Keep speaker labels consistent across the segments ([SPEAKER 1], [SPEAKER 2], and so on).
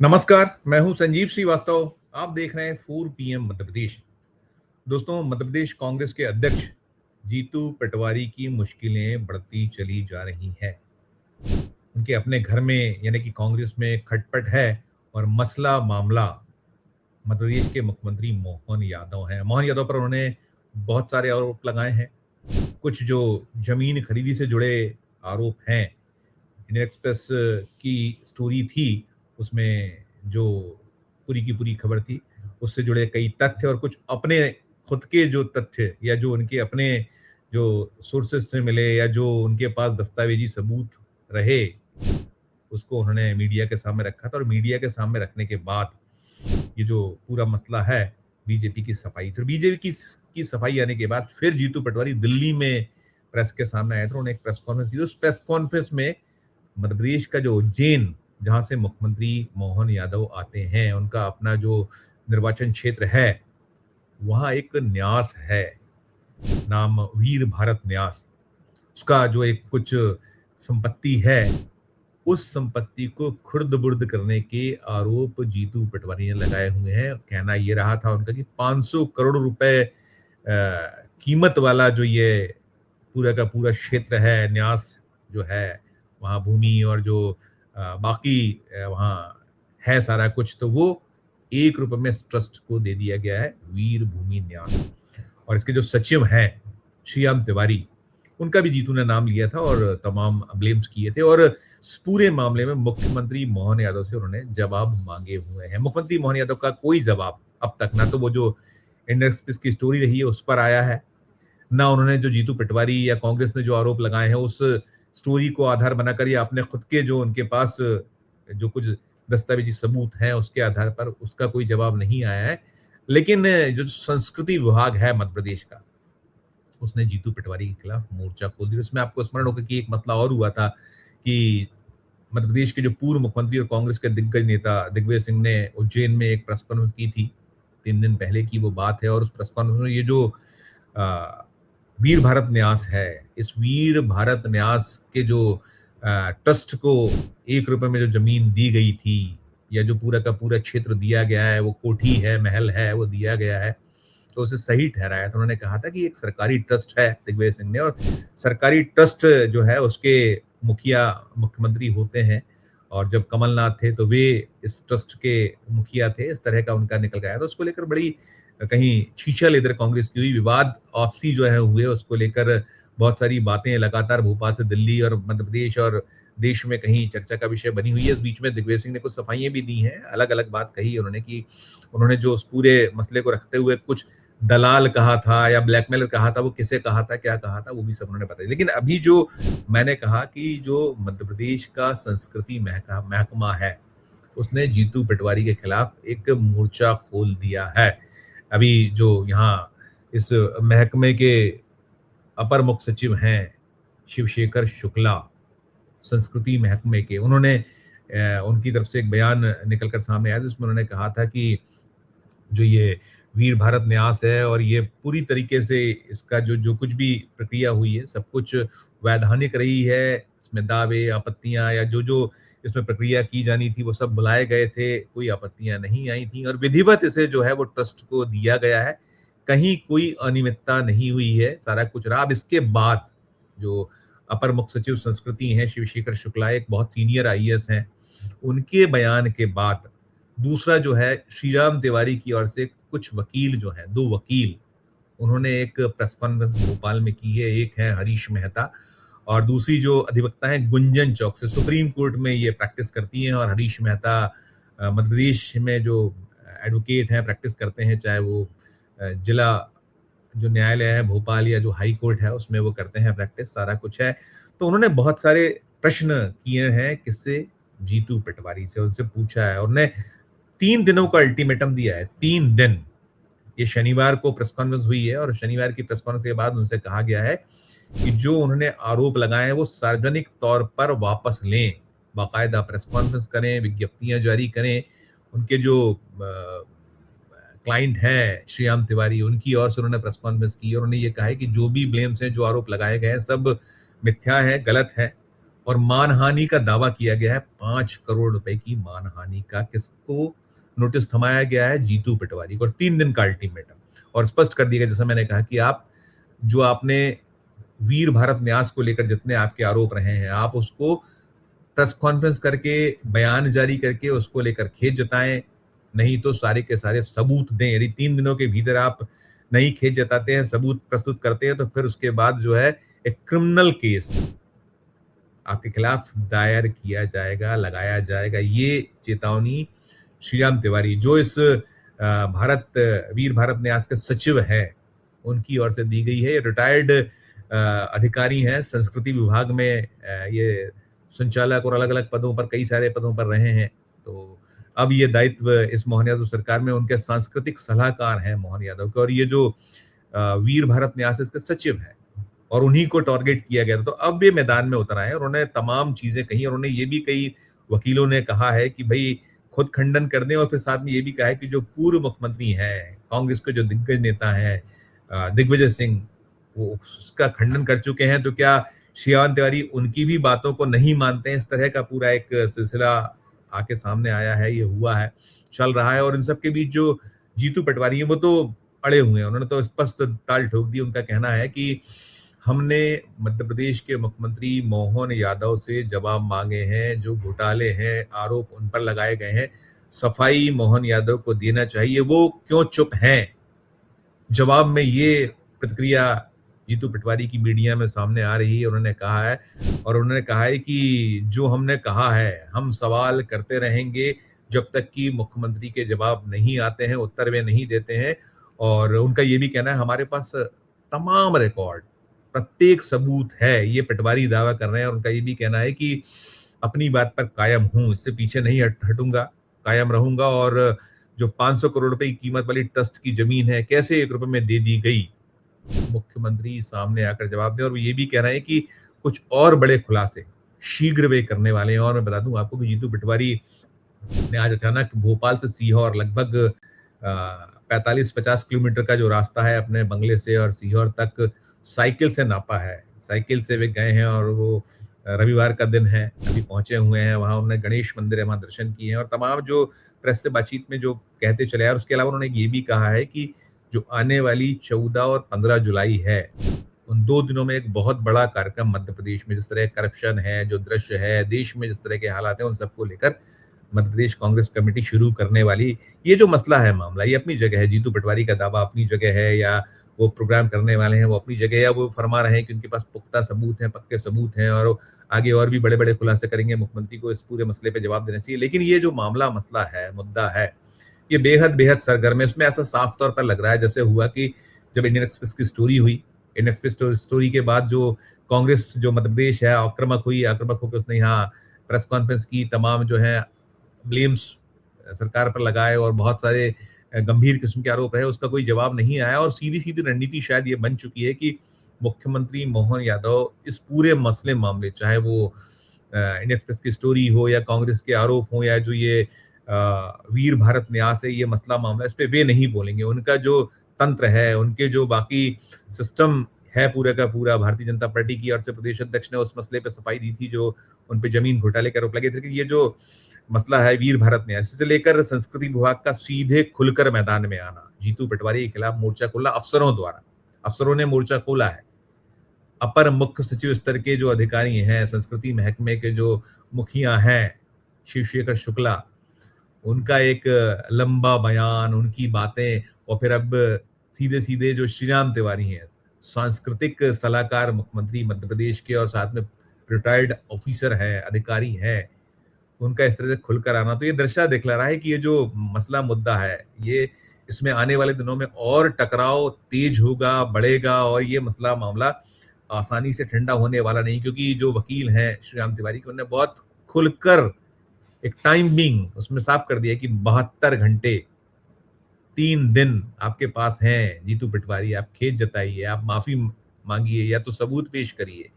[SPEAKER 1] नमस्कार, मैं हूं संजीव श्रीवास्तव। आप देख रहे हैं 4 पीएम मध्य प्रदेश। दोस्तों, मध्य प्रदेश कांग्रेस के अध्यक्ष जीतू पटवारी की मुश्किलें बढ़ती चली जा रही हैं। उनके अपने घर में यानी कि कांग्रेस में खटपट है और मसला मामला मध्य प्रदेश के मुख्यमंत्री मोहन यादव हैं। मोहन यादव पर उन्होंने बहुत सारे आरोप लगाए हैं। कुछ जो जमीन खरीदी से जुड़े आरोप हैं। इंडियन एक्सप्रेस की स्टोरी थी, उसमें जो पूरी की पूरी खबर थी, उससे जुड़े कई तथ्य और कुछ अपने खुद के जो तथ्य या जो उनके अपने जो सोर्सेस से मिले या जो उनके पास दस्तावेजी सबूत रहे, उसको उन्होंने मीडिया के सामने रखा था और मीडिया के सामने रखने के बाद ये जो पूरा मसला है बीजेपी की सफाई थी। बीजेपी की सफाई आने के बाद फिर जीतू पटवारी दिल्ली में प्रेस के सामने आए थे। उन्होंने एक प्रेस कॉन्फ्रेंस की। उस प्रेस कॉन्फ्रेंस में मध्य प्रदेश का जो उज्जैन, जहां से मुख्यमंत्री मोहन यादव आते हैं, उनका अपना जो निर्वाचन क्षेत्र है, वहां एक न्यास है, नाम वीर भारत न्यास। उसका जो एक कुछ संपत्ति है, उस संपत्ति को खुर्द-बुर्द करने के आरोप जीतू पटवारी ने लगाए हुए हैं। कहना ये रहा था उनका कि 500 करोड़ रुपए कीमत वाला जो ये पूरा का पूरा क्षेत्र है, न्यास जो है, वहाँ भूमि और जो बाकी वहाँ है सारा कुछ, तो वो ₹1 में इस ट्रस्ट को दे दिया गया है, वीर भूमि न्यास। और इसके जो सचिव हैं, श्रीराम तिवारी, उनका भी जीतू ने नाम लिया था और तमाम ब्लेम्स किए थे और इस पूरे मामले में मुख्यमंत्री मोहन यादव से उन्होंने जवाब मांगे हुए हैं। मुख्यमंत्री मोहन यादव का कोई जवाब अब तक ना तो वो जो इंडियन एक्सप्रेस की स्टोरी रही है उस पर आया है, ना उन्होंने जो जीतू पटवारी या कांग्रेस ने जो आरोप लगाए हैं उस स्टोरी को आधार बनाकर या अपने खुद के जो उनके पास जो कुछ दस्तावेजी सबूत हैं उसके आधार पर उसका कोई जवाब नहीं आया है। लेकिन जो संस्कृति विभाग है मध्य प्रदेश का, उसने जीतू पटवारी के खिलाफ मोर्चा खोल दिया। उसमें आपको स्मरण होगा कि एक मसला और हुआ था कि मध्य प्रदेश के जो पूर्व मुख्यमंत्री और कांग्रेस के दिग्गज नेता दिग्विजय सिंह ने उज्जैन में एक प्रेस कॉन्फ्रेंस की थी। 3 दिन पहले की वो बात है और उस प्रेस कॉन्फ्रेंस में ये जो वीर भारत न्यास है, इस वीर भारत न्यास के जो ट्रस्ट को ₹1 में जो जमीन दी गई थी या जो पूरा का पूरा क्षेत्र दिया गया है, वो कोठी है, महल है, वो दिया गया है, तो उसे सही ठहराया। तो उन्होंने कहा था कि एक सरकारी ट्रस्ट है दिग्विजय सिंह ने, और सरकारी ट्रस्ट जो है उसके मुखिया मुख्यमंत्री होते हैं, और जब कमलनाथ थे तो वे इस ट्रस्ट के मुखिया थे। इस तरह का उनका निकल गया, तो उसको लेकर बड़ी कहीं छीछा इधर कांग्रेस की हुई, विवाद आपसी जो है हुए, उसको लेकर बहुत सारी बातें लगातार भोपाल से दिल्ली और मध्य प्रदेश और देश में कहीं चर्चा का विषय बनी हुई है। इस बीच में दिग्विजय सिंह ने कुछ सफाइयां भी दी हैं, अलग अलग बात कही उन्होंने कि उन्होंने जो उस पूरे मसले को रखते हुए कुछ दलाल कहा था या ब्लैकमेलर कहा था, वो किसे कहा था, क्या कहा था, वो भी सब उन्होंने बताया। लेकिन अभी जो मैंने कहा कि जो मध्य प्रदेश का संस्कृति महकमा है, उसने जीतू पटवारी के खिलाफ एक मोर्चा खोल दिया है। अभी जो यहाँ इस महकमे के अपर मुख्य सचिव हैं शिवशेखर शुक्ला, संस्कृति महकमे के, उन्होंने उनकी तरफ से एक बयान निकल कर सामने आया जिसमें उन्होंने कहा था कि जो ये वीर भारत न्यास है और ये पूरी तरीके से इसका जो जो कुछ भी प्रक्रिया हुई है, सब कुछ वैधानिक रही है। इसमें दावे, आपत्तियां या जो जो इसमें प्रक्रिया की जानी थी वो सब बुलाए गए थे, कोई आपत्तियां नहीं आई थी और विधिवत इसे जो है वो ट्रस्ट को दिया गया है। कहीं कोई अनियमितता नहीं हुई है, सारा कुछ रहा। अब इसके बाद जो अपर मुख्य सचिव संस्कृति हैं शिवशेखर शुक्ला, एक बहुत सीनियर आईएएस हैं, उनके बयान के बाद दूसरा जो है श्रीराम तिवारी की ओर से कुछ वकील जो हैं, 2 वकील, उन्होंने एक प्रेस कॉन्फ्रेंस भोपाल में की है। एक है हरीश मेहता और दूसरी जो अधिवक्ता है गुंजन चौक से, सुप्रीम कोर्ट में ये प्रैक्टिस करती हैं और हरीश मेहता मध्य प्रदेश में जो एडवोकेट हैं, प्रैक्टिस करते हैं, चाहे वो जिला जो न्यायालय है भोपाल या जो हाई कोर्ट है उसमें वो करते हैं प्रैक्टिस, सारा कुछ है। तो उन्होंने बहुत सारे प्रश्न किए हैं, किससे? जीतू पटवारी से, उनसे पूछा है। उन्होंने 3 दिनों का अल्टीमेटम दिया है, 3 दिन। ये शनिवार को प्रेस कॉन्फ्रेंस हुई है और शनिवार की प्रेस कॉन्फ्रेंस के बाद उनसे कहा गया है कि जो उन्होंने आरोप लगाए हैं वो सार्वजनिक तौर पर वापस लें, बाकायदा प्रेस कॉन्फ्रेंस करें, विज्ञप्तियां जारी करें। उनके जो क्लाइंट हैं श्रीराम तिवारी, उनकी ओर से उन्होंने प्रेस कॉन्फ्रेंस की और उन्होंने ये कहा है कि जो भी ब्लेम्स हैं, जो आरोप लगाए गए हैं, सब मिथ्या है, गलत है और मानहानि का दावा किया गया है, 5 करोड़ रुपए की मानहानि का। किसको नोटिस थमाया गया है? जीतू पटवारी को, और 3 दिन का अल्टीमेटम, और स्पष्ट कर दिया गया, जैसा मैंने कहा, कि आप जो आपने वीर भारत न्यास को लेकर जितने आपके आरोप रहे हैं, आप उसको प्रेस कॉन्फ्रेंस करके, बयान जारी करके उसको लेकर खेद जताएं, नहीं तो सारे के सारे सबूत दें। यदि 3 दिनों के भीतर आप नहीं खेद जताते हैं, सबूत प्रस्तुत करते हैं, तो फिर उसके बाद जो है एक क्रिमिनल केस आपके खिलाफ दायर किया जाएगा, लगाया जाएगा। ये चेतावनी श्रीराम तिवारी, जो इस भारत वीर भारत न्यास के सचिव हैं, उनकी ओर से दी गई है। रिटायर्ड अधिकारी हैं, संस्कृति विभाग में ये संचालक और अलग अलग पदों पर, कई सारे पदों पर रहे हैं। तो अब ये दायित्व इस मोहन यादव सरकार में उनके सांस्कृतिक सलाहकार हैं मोहन यादव के, और ये जो वीर भारत न्यास इसके सचिव हैं, और उन्हीं को टारगेट किया गया था। तो अब ये मैदान में उतर आए और उन्होंने तमाम चीजें कही, और उन्हें ये भी कई वकीलों ने कहा है कि भाई खुद खंडन कर दें, और फिर साथ में ये भी कहा है कि जो पूर्व मुख्यमंत्री हैं, कांग्रेस के जो दिग्गज नेता हैं, दिग्विजय सिंह, वो उसका खंडन कर चुके हैं। तो क्या श्रीमान तिवारी उनकी भी बातों को नहीं मानते हैं? इस तरह का पूरा एक सिलसिला आके सामने आया है, ये हुआ है, चल रहा है। और इन सब के बीच जो जीतू पटवारी है, वो तो अड़े हुए हैं। उन्होंने तो स्पष्ट ताल ठोक दी। उनका कहना है कि हमने मध्य प्रदेश के मुख्यमंत्री मोहन यादव से जवाब मांगे हैं, जो घोटाले हैं, आरोप उन पर लगाए गए हैं, सफाई मोहन यादव को देना चाहिए, वो क्यों चुप हैं? जवाब में ये प्रतिक्रिया जीतू पटवारी की मीडिया में सामने आ रही है। उन्होंने कहा है कि जो हमने कहा है, हम सवाल करते रहेंगे जब तक कि मुख्यमंत्री के जवाब नहीं आते हैं, उत्तर वे नहीं देते हैं। और उनका ये भी कहना है, हमारे पास तमाम रिकॉर्ड, प्रत्येक सबूत है, ये पटवारी दावा कर रहे हैं। और उनका ये भी कहना है कि अपनी बात पर कायम हूं, इससे पीछे नहीं हटूंगा, कायम रहूंगा। और जो 500 करोड़ रुपए की कीमत वाली ट्रस्ट की जमीन है, कैसे 1 रुपए में दे दी गई, मुख्यमंत्री सामने आकर जवाब दें। और वो ये भी कह रहे हैं कि कुछ और बड़े खुलासे शीघ्र वे करने वाले हैं। और मैं बता दूं आपको कि जीतू पटवारी ने आज अचानक भोपाल से सीहोर लगभग 45-50 किलोमीटर का जो रास्ता है अपने बंगले से और सीहोर तक, साइकिल से नापा है। साइकिल से वे गए हैं, और वो रविवार का दिन है, अभी पहुंचे हुए हैं वहां। उन्होंने गणेश मंदिर है, वहां दर्शन किए हैं, और तमाम जो प्रेस से बातचीत में जो कहते चले आए। और उसके अलावा उन्होंने ये भी कहा है कि जो आने वाली 14 और 15 जुलाई है, उन 2 दिनों में एक बहुत बड़ा कार्यक्रम मध्य प्रदेश में, जिस तरह करप्शन है, जो दृश्य है, देश में जिस तरह के हालात हैं, उन सबको लेकर मध्य प्रदेश कांग्रेस कमेटी शुरू करने वाली। ये जो मसला है, मामला, ये अपनी जगह है। जीतू पटवारी का दावा अपनी जगह है, या वो प्रोग्राम करने वाले हैं वो अपनी जगह, या वो फरमा रहे हैं कि उनके पास पुख्ता सबूत हैं, पक्के सबूत हैं, और आगे और भी बड़े बड़े खुलासे करेंगे। मुख्यमंत्री को इस पूरे मसले पे जवाब देना चाहिए। लेकिन ये जो मामला, मसला है, मुद्दा है, ये बेहद बेहद सरगर्म है। इसमें ऐसा साफ तौर पर लग रहा है जैसे हुआ कि जब इंडियन एक्सप्रेस की स्टोरी हुई, इंडियन एक्सप्रेस स्टोरी के बाद जो कांग्रेस, जो मध्य प्रदेश है, आक्रामक हुई, आक्रामक होकर उसने यहाँ प्रेस कॉन्फ्रेंस की, तमाम जो है ब्लेम्स सरकार पर लगाए, और बहुत सारे गंभीर किस्म के आरोप रहे, उसका कोई जवाब नहीं आया। और सीधी सीधी रणनीति शायद ये बन चुकी है कि मुख्यमंत्री मोहन यादव इस पूरे मसले मामले, चाहे वो इंडियन एक्सप्रेस की स्टोरी हो, या कांग्रेस के आरोप हो, या जो ये वीर भारत न्यास है, ये मसला मामला, इस पे वे नहीं बोलेंगे। उनका जो तंत्र है, उनके जो बाकी सिस्टम है पूरा का पूरा, भारतीय जनता पार्टी की ओर से प्रदेश अध्यक्ष ने उस मसले पे सफाई दी थी, जो उन पे जमीन घोटाले के आरोप लगे थे। ये जो मसला है वीर भारत न्यास से लेकर संस्कृति विभाग का सीधे खुलकर मैदान में आना, जीतू पटवारी के खिलाफ मोर्चा खोला अफसरों द्वारा, अफसरों ने मोर्चा खोला है। अपर मुख्य सचिव स्तर के जो अधिकारी हैं, संस्कृति महकमे के जो मुखिया हैं, शिवशेखर शुक्ला, उनका एक लंबा बयान, उनकी बातें, और फिर अब सीधे सीधे जो श्रीराम तिवारी हैं, सांस्कृतिक सलाहकार मुख्यमंत्री मध्य प्रदेश के, और साथ में रिटायर्ड ऑफिसर हैं, अधिकारी हैं, उनका इस तरह से खुलकर आना, तो ये दृश्य दिखला रहा है कि ये जो मसला, मुद्दा है, ये इसमें आने वाले दिनों में और टकराव तेज होगा, बढ़ेगा, और ये मसला मामला आसानी से ठंडा होने वाला नहीं। क्योंकि जो वकील हैं श्रीराम तिवारी के, उन्होंने बहुत खुलकर एक टाइम बिंग उसमें साफ कर दिया कि 72 घंटे, 3 दिन आपके पास हैं जीतू पटवारी, आप खेद जताइए, आप माफी मांगिए, या तो सबूत पेश करिए।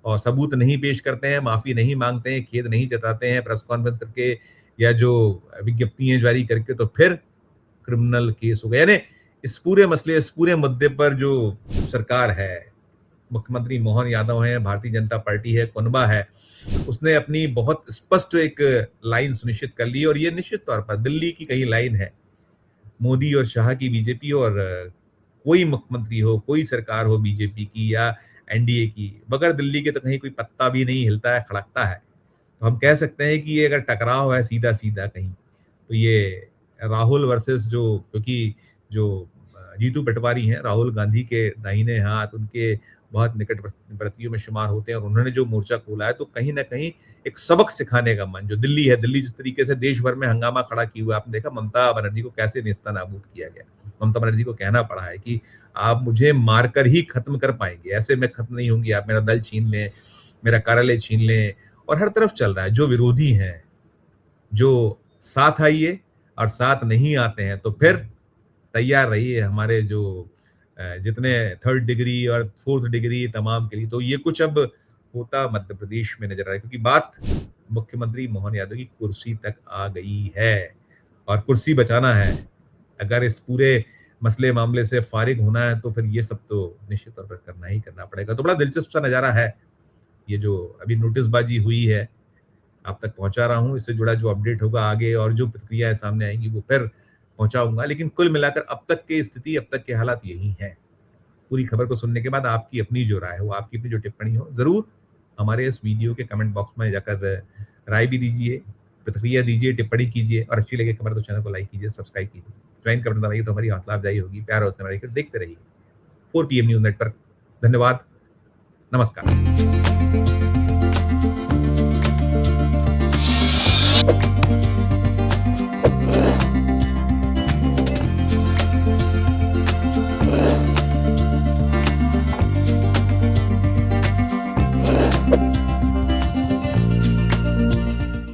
[SPEAKER 1] और सबूत नहीं पेश करते हैं, माफी नहीं मांगते हैं, खेद नहीं जताते हैं प्रेस कॉन्फ्रेंस करके, या जो विज्ञप्तियां जारी करके, तो फिर क्रिमिनल केस हो गया। यानी इस पूरे मसले, इस पूरे मुद्दे पर जो सरकार है, मुख्यमंत्री मोहन यादव हैं, भारतीय जनता पार्टी है, कुनबा है, उसने अपनी बहुत स्पष्ट एक लाइन सुनिश्चित कर ली और ये निश्चित तौर पर दिल्ली की कहीं लाइन है। मोदी और शाह की बीजेपी और कोई मुख्यमंत्री हो, कोई सरकार हो बीजेपी की या एनडीए की, बगैर दिल्ली के तो कहीं कोई पत्ता भी नहीं हिलता है, खड़कता है। तो हम कह सकते हैं कि ये अगर टकराव है सीधा-सीधा कहीं, तो ये राहुल वर्सेस जो, क्योंकि जो जीतू पटवारी हैं, राहुल गांधी के दाहिने हाथ, उनके बहुत निकटवर्तियों में शुमार होते हैं और उन्होंने जो मोर्चा खोला है, तो कहीं न कहीं एक सबक सिखाने का मन जो दिल्ली है, दिल्ली जिस तरीके से देश भर में हंगामा खड़ा किए हुआ है, आपने देखा ममता बनर्जी को कैसे नेस्तनाबूद किया गया। ममता बनर्जी को कहना पड़ा है कि आप मुझे मारकर ही खत्म कर पाएँगे, ऐसे मैं खत्म नहीं होंगी, आप मेरा दल छीन लें, मेरा कार्यालय छीन लें और हर तरफ चल रहा है। जो विरोधी हैं, जो साथ आइए और साथ नहीं आते हैं, तो फिर तैयार रहिए हमारे जो जितने 3rd डिग्री और 4th डिग्री तमाम के लिए। तो ये कुछ अब होता मध्य प्रदेश में नज़र आ रहा है क्योंकि बात मुख्यमंत्री मोहन यादव की कुर्सी तक आ गई है और कुर्सी बचाना है। अगर इस पूरे मसले मामले से फारिग होना है तो फिर ये सब तो निश्चित तौर पर करना ही करना पड़ेगा। तो बड़ा दिलचस्प सा नज़ारा है, ये जो अभी नोटिसबाजी हुई है, आप तक पहुँचा रहा हूँ। इससे जुड़ा जो अपडेट होगा आगे और जो प्रतिक्रियाएँ सामने आएँगी वो फिर पहुँचाऊँगा। लेकिन कुल मिलाकर अब तक की स्थिति, अब तक के हालात यही हैं। पूरी खबर को सुनने के बाद आपकी अपनी जो राय हो, आपकी अपनी जो टिप्पणी हो, ज़रूर हमारे इस वीडियो के कमेंट बॉक्स में जाकर राय भी दीजिए, प्रतिक्रिया दीजिए, टिप्पणी कीजिए और अच्छी लगे खबर तो चैनल को लाइक कीजिए, सब्सक्राइब कीजिए। ज्वाइन कर दबाइए तो हमारी हौसला अफजाई होगी। प्यार और स्नेह बढ़ाकर देखते रहिए 4 PM न्यूज़ नेटवर्क। धन्यवाद। नमस्कार।